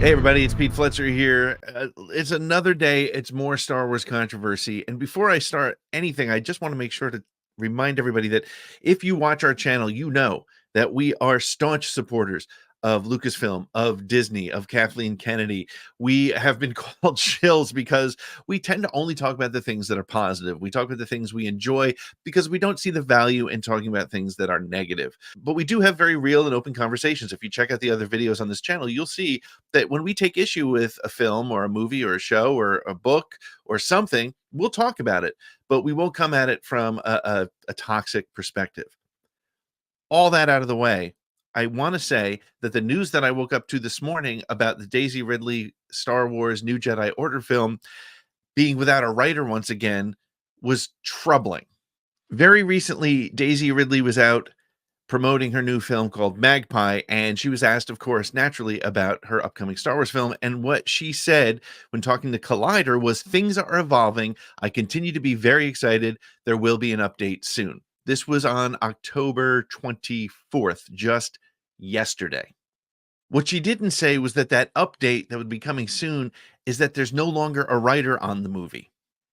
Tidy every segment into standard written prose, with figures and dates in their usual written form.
Hey everybody, it's Pete Fletzer here. It's another day. It's more Star Wars controversy. And before I start anything, I just want to make sure to remind everybody that if you watch our channel, you know that we are staunch supporters of Lucasfilm, of Disney, of Kathleen Kennedy. We have been called shills because we tend to only talk about the things that are positive. We talk about the things we enjoy because we don't see the value in talking about things that are negative. But we do have very real and open conversations. If you check out the other videos on this channel, you'll see that when we take issue with a film or a movie or a show or a book or something, we'll talk about it, but we won't come at it from a toxic perspective. All that out of the way, I want to say that the news that I woke up to this morning about the Daisy Ridley Star Wars New Jedi Order film being without a writer once again was troubling. Very recently, Daisy Ridley was out promoting her new film called Magpie, and she was asked, of course, naturally, about her upcoming Star Wars film. And what she said when talking to Collider was, "Things are evolving. I continue to be very excited. There will be an update soon." This was on October 24th, just yesterday. What she didn't say was that that update that would be coming soon is that there's no longer a writer on the movie.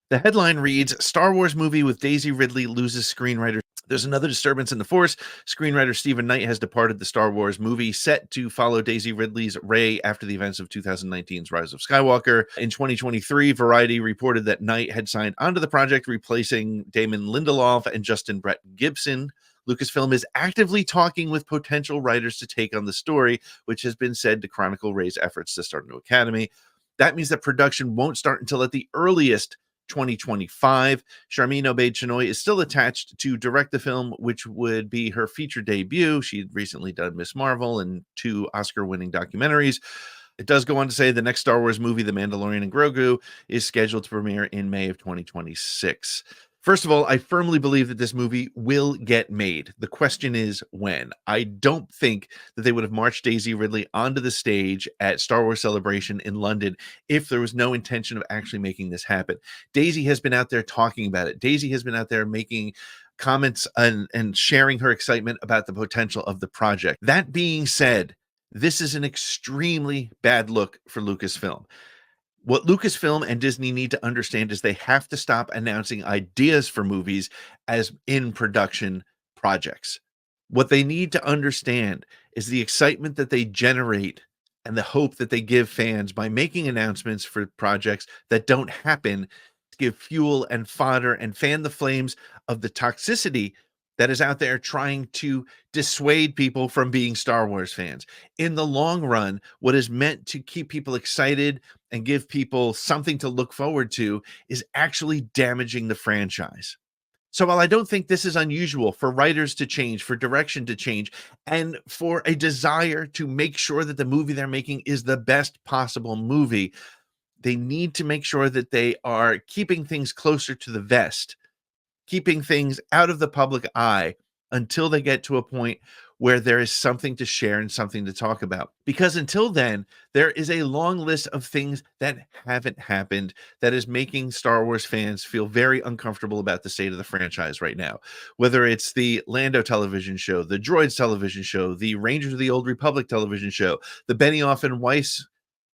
The headline reads, "Star Wars movie with Daisy Ridley loses screenwriter." There's another disturbance in the Force. Screenwriter Stephen Knight has departed the Star Wars movie set to follow Daisy Ridley's Rey after the events of 2019's Rise of Skywalker. In 2023, Variety reported that Knight had signed onto the project, replacing Damon Lindelof and Justin Brett Gibson. Lucasfilm is actively talking with potential writers to take on the story, which has been said to chronicle Rey's efforts to start a new academy. That means that production won't start until at the earliest 2025. Charmin Obaid-Chinoy is still attached to direct the film, which would be her feature debut. She'd recently done Miss Marvel and 2 Oscar-winning documentaries. It does go on to say the next Star Wars movie, The Mandalorian and Grogu, is scheduled to premiere in May of 2026. First of all, I firmly believe that this movie will get made. The question is when. I don't think that they would have marched Daisy Ridley onto the stage at Star Wars Celebration in London if there was no intention of actually making this happen. Daisy has been out there talking about it. Daisy has been out there making comments and sharing her excitement about the potential of the project. That being said, this is an extremely bad look for Lucasfilm. What Lucasfilm and Disney need to understand is they have to stop announcing ideas for movies as in production projects. What they need to understand is the excitement that they generate and the hope that they give fans by making announcements for projects that don't happen, to give fuel and fodder and fan the flames of the toxicity that is out there trying to dissuade people from being Star Wars fans. In the long run, what is meant to keep people excited and give people something to look forward to is actually damaging the franchise. So while I don't think this is unusual for writers to change, for direction to change, and for a desire to make sure that the movie they're making is the best possible movie, they need to make sure that they are keeping things closer to the vest, keeping things out of the public eye until they get to a point where there is something to share and something to talk about. Because until then, there is a long list of things that haven't happened that is making Star Wars fans feel very uncomfortable about the state of the franchise right now. Whether it's the Lando television show, the Droids television show, the Rangers of the Old Republic television show, the Benioff and Weiss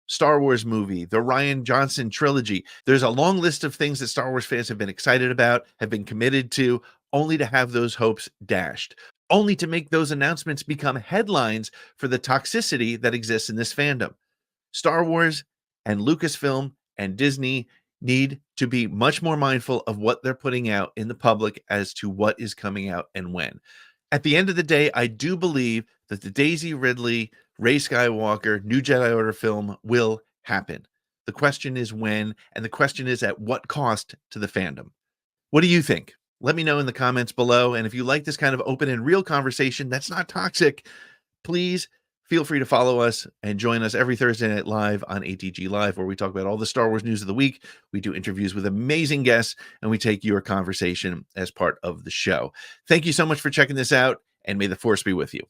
Star Wars movie, the Rian Johnson trilogy. There's a long list of things that Star Wars fans have been excited about, have been committed to, only to have those hopes dashed, only to make those announcements become headlines for the toxicity that exists in this fandom. Star Wars and Lucasfilm and Disney need to be much more mindful of what they're putting out in the public as to what is coming out and when. At the end of the day, I do believe that the Daisy Ridley, Rey Skywalker, New Jedi Order film will happen. The question is when, and the question is at what cost to the fandom. What do you think? Let me know in the comments below. And if you like this kind of open and real conversation that's not toxic, please feel free to follow us and join us every Thursday night live on ATG Live, where we talk about all the Star Wars news of the week. We do interviews with amazing guests, and we take your conversation as part of the show. Thank you so much for checking this out, and may the Force be with you.